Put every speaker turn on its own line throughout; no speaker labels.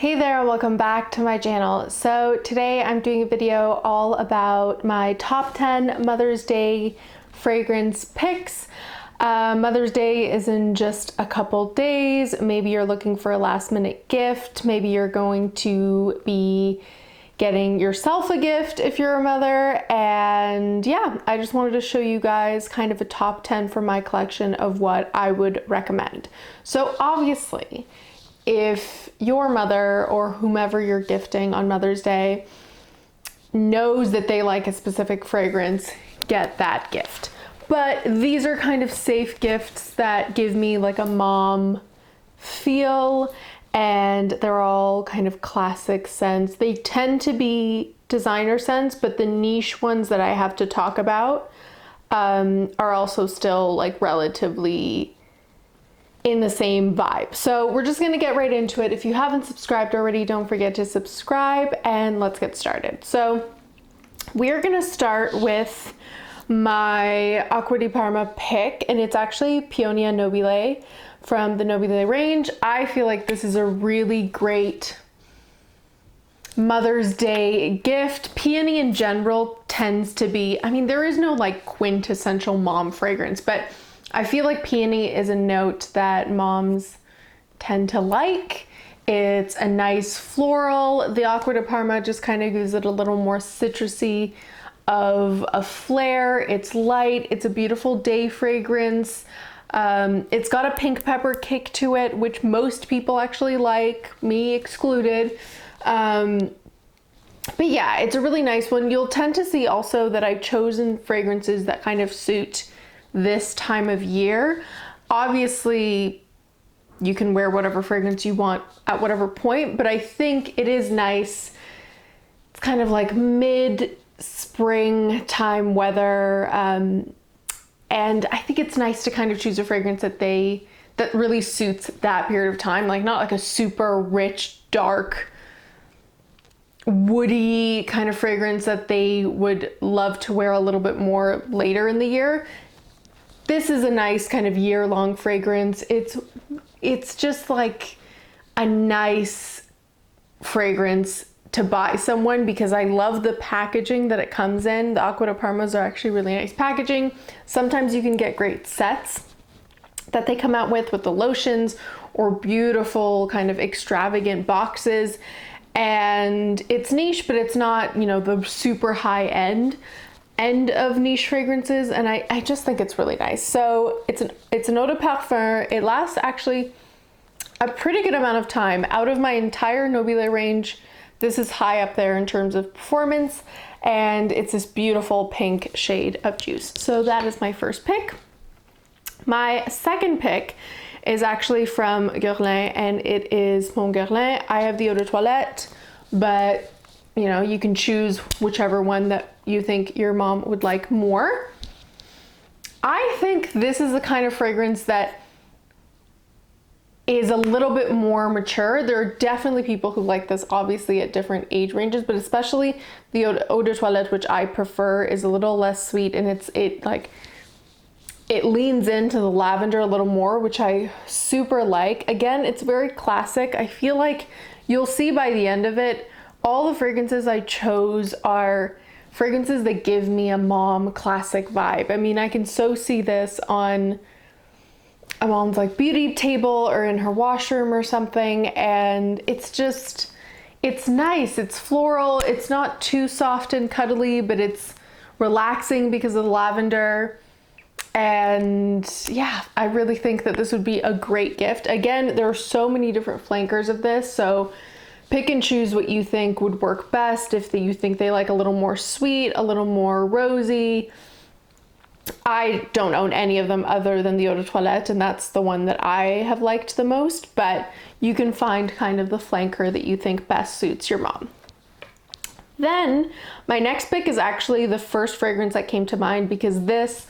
Hey there, welcome back to my channel. So today I'm doing a video all about my top 10 Mother's Day fragrance picks. Mother's Day is in just a couple days. Maybe you're looking for a last minute gift. Maybe you're going to be getting yourself a gift if you're a mother. And yeah, I just wanted to show you guys kind of a top 10 from my collection of what I would recommend. So obviously, if your mother or whomever you're gifting on Mother's Day knows that they like a specific fragrance, get that gift. But these are kind of safe gifts that give me like a mom feel, and they're all kind of classic scents. They tend to be designer scents, but the niche ones that I have to talk about are also still like relatively in the same vibe. So we're just gonna get right into it. If you haven't subscribed already, don't forget to subscribe and let's get started. So we're gonna start with my Acqua di Parma pick, and it's actually Peonia Nobile from the Nobile range. I feel like this is a really great Mother's Day gift. Peony in general tends to be, I mean, there is no like quintessential mom fragrance, but I feel like peony is a note that moms tend to like. It's a nice floral. The Acqua di Parma just kind of gives it a little more citrusy of a flair. It's light. It's a beautiful day fragrance. It's got a pink pepper kick to it, which most people actually like, me excluded. But yeah, it's a really nice one. You'll tend to see also that I've chosen fragrances that kind of suit this time of year. Obviously, you can wear whatever fragrance you want at whatever point, but I think it is nice. It's kind of like mid-spring time weather, and I think it's nice to kind of choose a fragrance that really suits that period of time, like not like a super rich, dark, woody kind of fragrance that they would love to wear a little bit more later in the year. This is a nice kind of year-long fragrance. It's just like a nice fragrance to buy someone because I love the packaging that it comes in. The Acqua di Parmas are actually really nice packaging. Sometimes you can get great sets that they come out with the lotions or beautiful kind of extravagant boxes. And it's niche, but it's not, you know, the super high end of niche fragrances, and I just think it's really nice. So it's an eau de parfum. It lasts actually a pretty good amount of time. Out of my entire Nobile range, this is high up there in terms of performance, and it's this beautiful pink shade of juice. So that is my first pick. My second pick is actually from Guerlain, and it is Mon Guerlain. I have the Eau de Toilette, but you know, you can choose whichever one that you think your mom would like more. I think this is the kind of fragrance that is a little bit more mature. There are definitely people who like this, obviously at different age ranges, but especially the Eau de Toilette, which I prefer, is a little less sweet, and it leans into the lavender a little more, which I super like. Again, it's very classic. I feel like you'll see by the end of it, all the fragrances I chose are fragrances that give me a mom classic vibe. I mean, I can so see this on a mom's like beauty table or in her washroom or something, and it's nice. It's floral. It's not too soft and cuddly, but it's relaxing because of the lavender. And yeah, I really think that this would be a great gift. Again, there are so many different flankers of this, so pick and choose what you think would work best. If you think they like a little more sweet, a little more rosy. I don't own any of them other than the Eau de Toilette, and that's the one that I have liked the most, but you can find kind of the flanker that you think best suits your mom. Then my next pick is actually the first fragrance that came to mind because this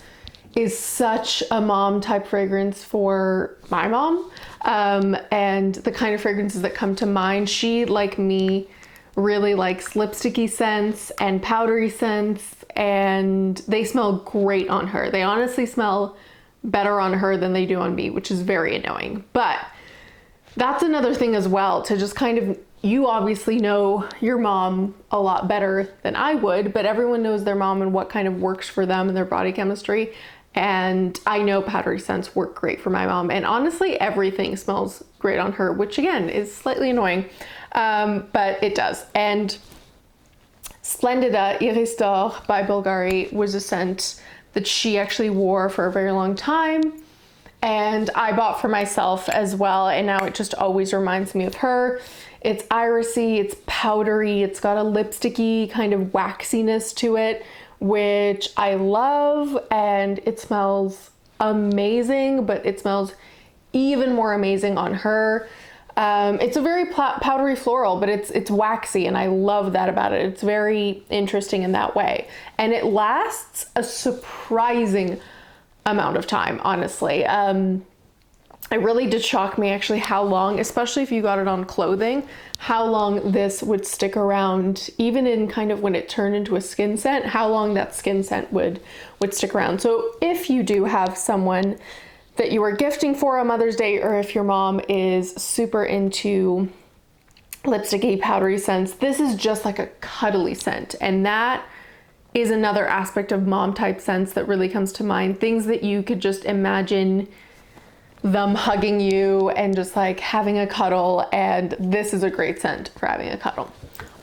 is such a mom type fragrance for my mom, and the kind of fragrances that come to mind. She, like me, really likes lipsticky scents and powdery scents, and they smell great on her. They honestly smell better on her than they do on me, which is very annoying. But that's another thing as well, to just kind of you obviously know your mom a lot better than I would, but everyone knows their mom and what kind of works for them and their body chemistry. And I know powdery scents work great for my mom. And honestly, everything smells great on her, which again is slightly annoying, but it does. And Splendida Irista by Bulgari was a scent that she actually wore for a very long time. And I bought for myself as well. And now it just always reminds me of her. It's irisy, it's powdery, it's got a lipsticky kind of waxiness to it, which I love, and it smells amazing, but it smells even more amazing on her. It's a very powdery floral, but it's waxy, and I love that about it. It's very interesting in that way. And it lasts a surprising amount of time, honestly. It really did shock me actually how long, especially if you got it on clothing, how long this would stick around, even in kind of when it turned into a skin scent, how long that skin scent would stick around. So if you do have someone that you are gifting for on Mother's Day, or if your mom is super into lipsticky powdery scents, this is just like a cuddly scent. And that is another aspect of mom type scents that really comes to mind. Things that you could just imagine them hugging you and just like having a cuddle, and this is a great scent for having a cuddle.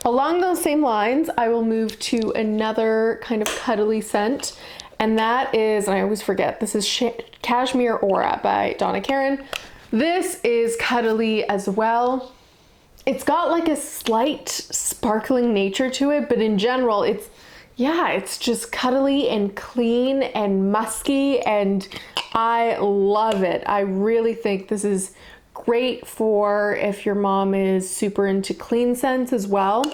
Along those same lines, I will move to another kind of cuddly scent, and that is, and I always forget, this is Cashmere Aura by Donna Karan. This is cuddly as well. It's got like a slight sparkling nature to it, but in general, it's just cuddly and clean and musky, and I love it. I really think this is great for if your mom is super into clean scents as well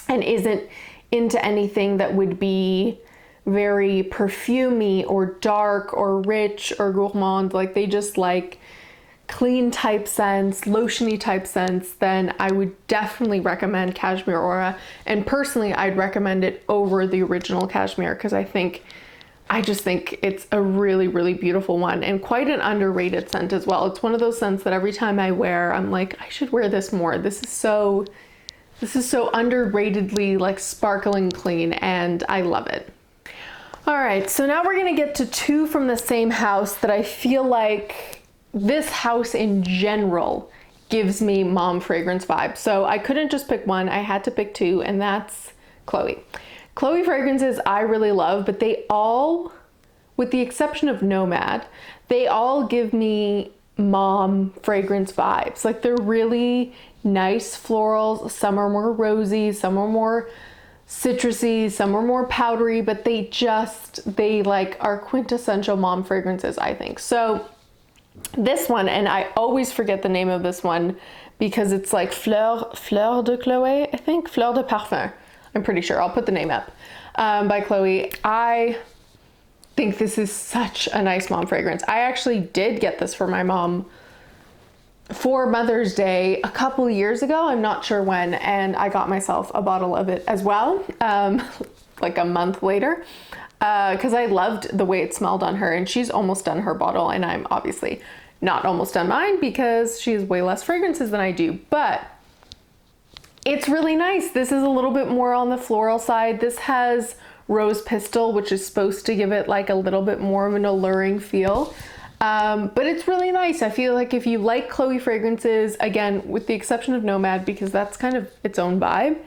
and isn't into anything that would be very perfumey or dark or rich or gourmand. Like they just like clean type scents, lotiony type scents, then I would definitely recommend Cashmere Aura. And personally, I'd recommend it over the original Cashmere because I just think it's a really, really beautiful one and quite an underrated scent as well. It's one of those scents that every time I wear, I'm like, I should wear this more. This is so underratedly like sparkling clean, and I love it. All right, so now we're gonna get to two from the same house that I feel like this house in general gives me mom fragrance vibes. So I couldn't just pick one, I had to pick two, and that's Chloe. Chloe fragrances I really love, but they all, with the exception of Nomad, they all give me mom fragrance vibes. Like they're really nice florals. Some are more rosy, some are more citrusy, some are more powdery, but they like are quintessential mom fragrances, I think. So this one, and I always forget the name of this one because it's like fleur de Chloé, I think, fleur de parfum. I'm pretty sure. I'll put the name up, by Chloe. I think this is such a nice mom fragrance. I actually did get this for my mom for Mother's Day a couple years ago. I'm not sure when, and I got myself a bottle of it as well, like a month later, because I loved the way it smelled on her, and she's almost done her bottle, and I'm obviously not almost done mine because she has way less fragrances than I do, but it's really nice. This is a little bit more on the floral side. This has rose pistil, which is supposed to give it like a little bit more of an alluring feel. But it's really nice. I feel like if you like Chloe fragrances, again, with the exception of Nomad, because that's kind of its own vibe,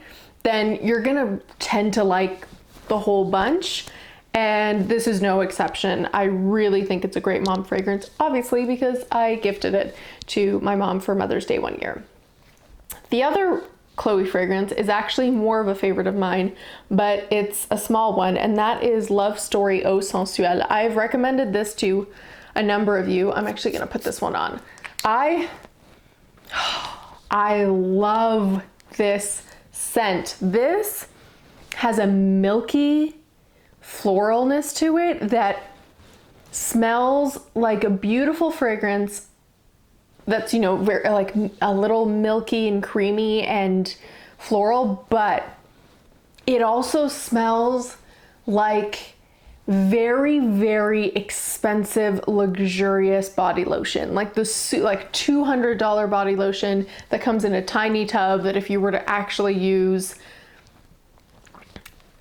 then you're gonna tend to like the whole bunch. And this is no exception. I really think it's a great mom fragrance, obviously, because I gifted it to my mom for Mother's Day one year. The other Chloe fragrance is actually more of a favorite of mine, but it's a small one, and that is Love Story Eau Sensuelle. I've recommended this to a number of you. I'm actually gonna put this one on. I love this scent. This has a milky floralness to it that smells like a beautiful fragrance that's, very like a little milky and creamy and floral, but it also smells like very, very expensive, luxurious body lotion. Like the like $200 body lotion that comes in a tiny tub that if you were to actually use,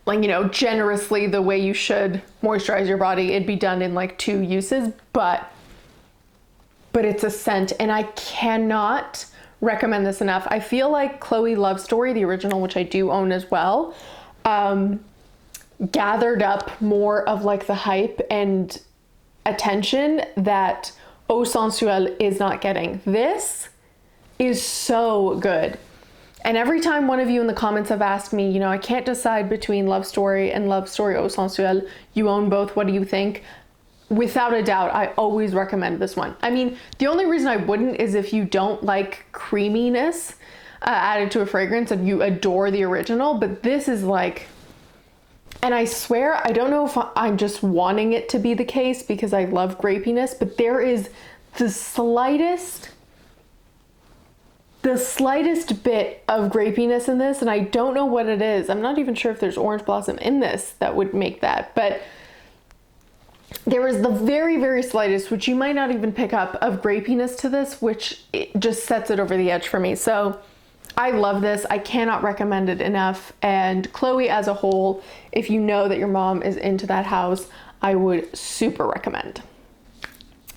like, you know, generously the way you should moisturize your body, it'd be done in like 2 uses, but it's a scent, and I cannot recommend this enough. I feel like Chloe Love Story, the original, which I do own as well, gathered up more of like the hype and attention that Eau Sensuelle is not getting. This is so good. And every time one of you in the comments have asked me, you know, I can't decide between Love Story and Love Story Eau Sensuelle. You own both. What do you think? Without a doubt, I always recommend this one. I mean, the only reason I wouldn't is if you don't like creaminess added to a fragrance and you adore the original, but this is like, and I swear, I don't know if I'm just wanting it to be the case because I love grapiness, but there is the slightest bit of grapiness in this, and I don't know what it is. I'm not even sure if there's orange blossom in this that would make that, but there is the very, very slightest, which you might not even pick up, of grapiness to this, which it just sets it over the edge for me. So I love this. I cannot recommend it enough. And Chloe as a whole, if you know that your mom is into that house, I would super recommend.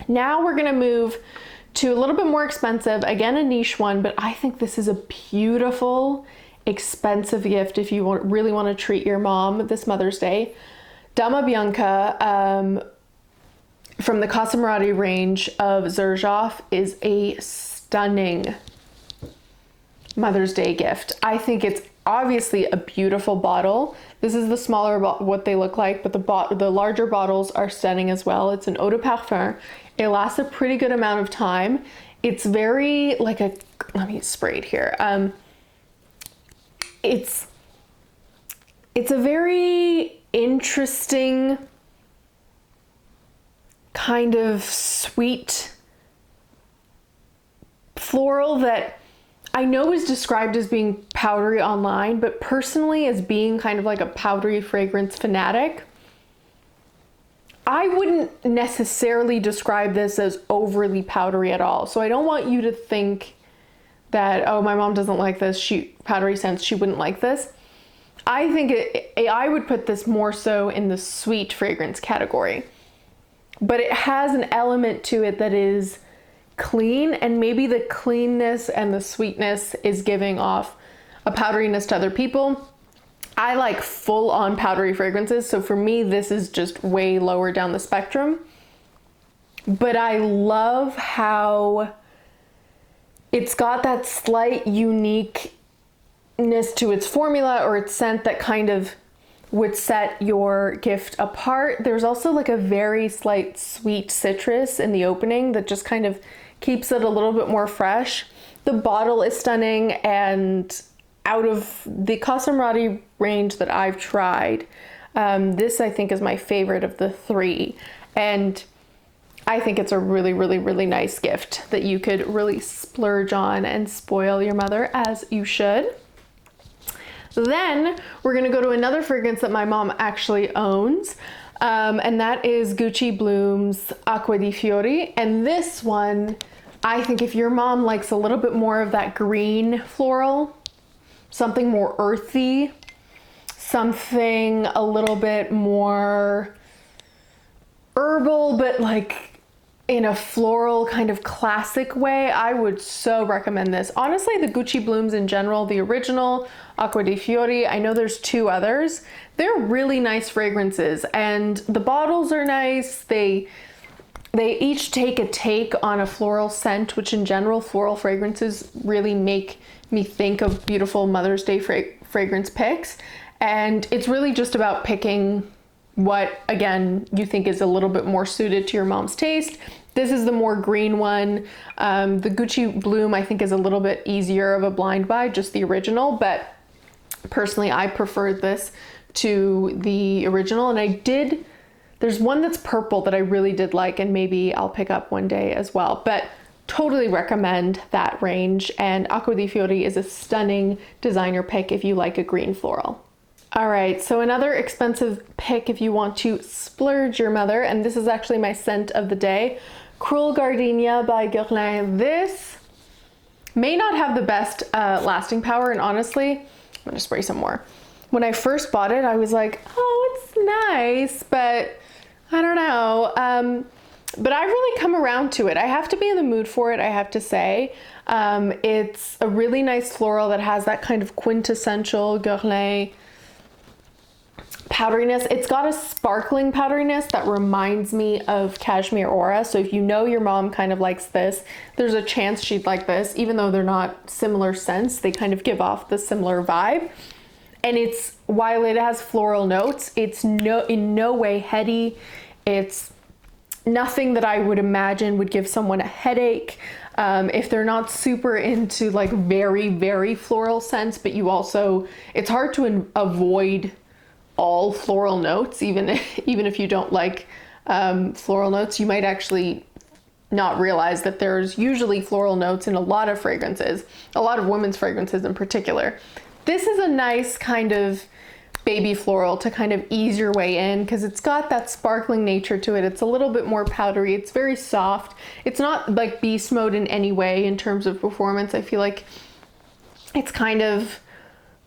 Now we're gonna move to a little bit more expensive, again, a niche one, but I think this is a beautiful, expensive gift if you really want to treat your mom this Mother's Day. Dama Bianca from the Casamarati range of Xerjoff is a stunning Mother's Day gift. I think it's obviously a beautiful bottle. This is the smaller what they look like, but the larger bottles are stunning as well. It's an eau de parfum. It lasts a pretty good amount of time. It's very like a, let me spray it here. It's a very interesting kind of sweet floral that I know is described as being powdery online, but personally as being kind of like a powdery fragrance fanatic, I wouldn't necessarily describe this as overly powdery at all. So I don't want you to think that, oh, my mom doesn't like this, powdery scents, she wouldn't like this. I think I would put this more so in the sweet fragrance category, but it has an element to it that is clean, and maybe the cleanness and the sweetness is giving off a powderiness to other people. I like full on powdery fragrances, so for me this is just way lower down the spectrum, but I love how it's got that slight uniqueness to its formula or its scent that kind of would set your gift apart. There's also like a very slight sweet citrus in the opening that just kind of keeps it a little bit more fresh. The bottle is stunning, and out of the Casamarati range that I've tried, this I think is my favorite of the 3, and I think it's a really, really, really nice gift that you could really splurge on and spoil your mother, as you should. Then we're gonna go to another fragrance that my mom actually owns, and that is Gucci Bloom's Acqua di Fiori. And this one, I think if your mom likes a little bit more of that green floral, something more earthy, something a little bit more herbal, but like in a floral kind of classic way, I would so recommend this. Honestly, the Gucci Blooms in general, the original Acqua di Fiori, I know there's 2 others. They're really nice fragrances, and the bottles are nice. They each take a take on a floral scent, which in general, floral fragrances really make me think of beautiful Mother's Day fragrance picks. And it's really just about picking what, again, you think is a little bit more suited to your mom's taste. This is the more green one. The Gucci Bloom, I think, is a little bit easier of a blind buy, just the original, but personally, I preferred this to the original. And there's one that's purple that I really did like, and maybe I'll pick up one day as well, but totally recommend that range. And Acqua di Fiori is a stunning designer pick if you like a green floral. All right, so another expensive pick if you want to splurge your mother, and this is actually my scent of the day, Cruel Gardenia by Guerlain. This may not have the best lasting power, and honestly, I'm gonna spray some more. When I first bought it, I was like, oh, it's nice, but I don't know. But I've really come around to it. I have to be in the mood for it, I have to say. It's a really nice floral that has that kind of quintessential Guerlain powderiness. It's got a sparkling powderiness that reminds me of Cashmere Aura. So if you know your mom kind of likes this, there's a chance she'd like this. Even though they're not similar scents, they kind of give off the similar vibe. And it's, while it has floral notes, it's in no way heady. It's nothing that I would imagine would give someone a headache. If they're not super into like very, very floral scents, but you also, it's hard to avoid all floral notes, even if you don't like floral notes. You might actually not realize that there's usually floral notes in a lot of fragrances, a lot of women's fragrances in particular. This is a nice kind of baby floral to kind of ease your way in, because it's got that sparkling nature to it. It's a little bit more powdery. It's very soft. It's not like beast mode in any way in terms of performance. I feel like it's kind of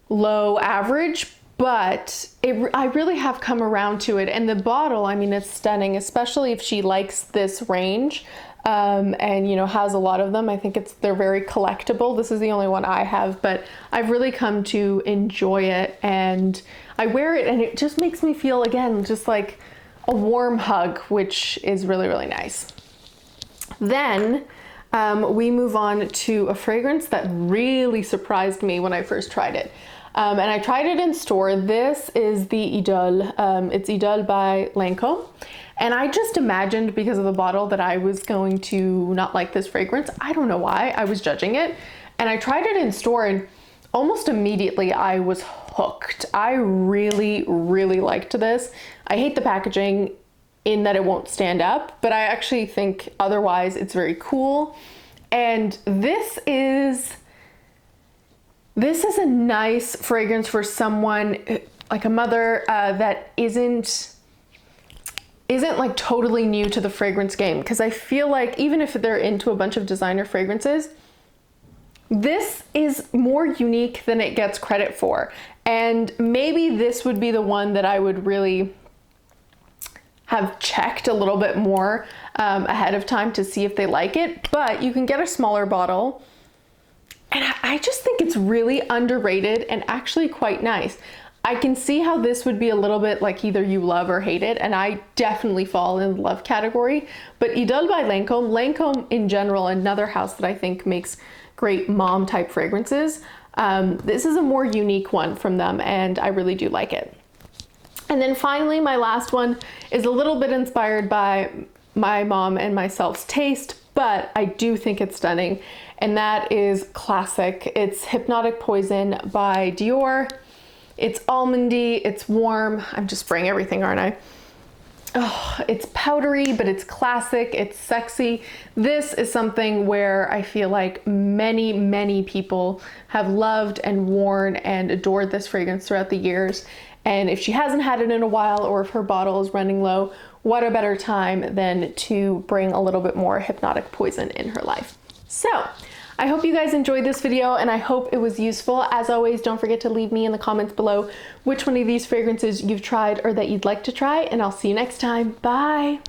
low average, but I really have come around to it. And the bottle, I mean, it's stunning, especially if she likes this range. And you know, has a lot of them. I think they're very collectible. This is the only one I have, but I've really come to enjoy it, and I wear it and it just makes me feel, again, just like a warm hug, which is really, really nice. Then we move on to a fragrance that really surprised me when I first tried it. And I tried it in store. This is the Idol. It's Idol by Lancome. And I just imagined, because of the bottle, that I was going to not like this fragrance. I don't know why. I was judging it. And I tried it in store, and almost immediately I was hooked. I really, really liked this. I hate the packaging in that it won't stand up, but I actually think otherwise it's very cool. And this is a nice fragrance for someone, like a mother, that isn't like totally new to the fragrance game, because I feel like even if they're into a bunch of designer fragrances, this is more unique than it gets credit for. And maybe this would be the one that I would really have checked a little bit more ahead of time to see if they like it. But you can get a smaller bottle, and I just think it's really underrated and actually quite nice. I can see how this would be a little bit like either you love or hate it, and I definitely fall in the love category. But Idol by Lancome, Lancome in general, another house that I think makes great mom type fragrances. This is a more unique one from them, and I really do like it. And then finally, my last one is a little bit inspired by my mom and myself's taste, but I do think it's stunning, and that is classic. It's Hypnotic Poison by Dior. It's almondy, it's warm. I'm just spraying everything, aren't I? Oh, it's powdery, but it's classic, it's sexy. This is something where I feel like many, many people have loved and worn and adored this fragrance throughout the years. And if she hasn't had it in a while, or if her bottle is running low, what a better time than to bring a little bit more Hypnotic Poison in her life. So, I hope you guys enjoyed this video, and I hope it was useful. As always, don't forget to leave me in the comments below which one of these fragrances you've tried or that you'd like to try, and I'll see you next time. Bye!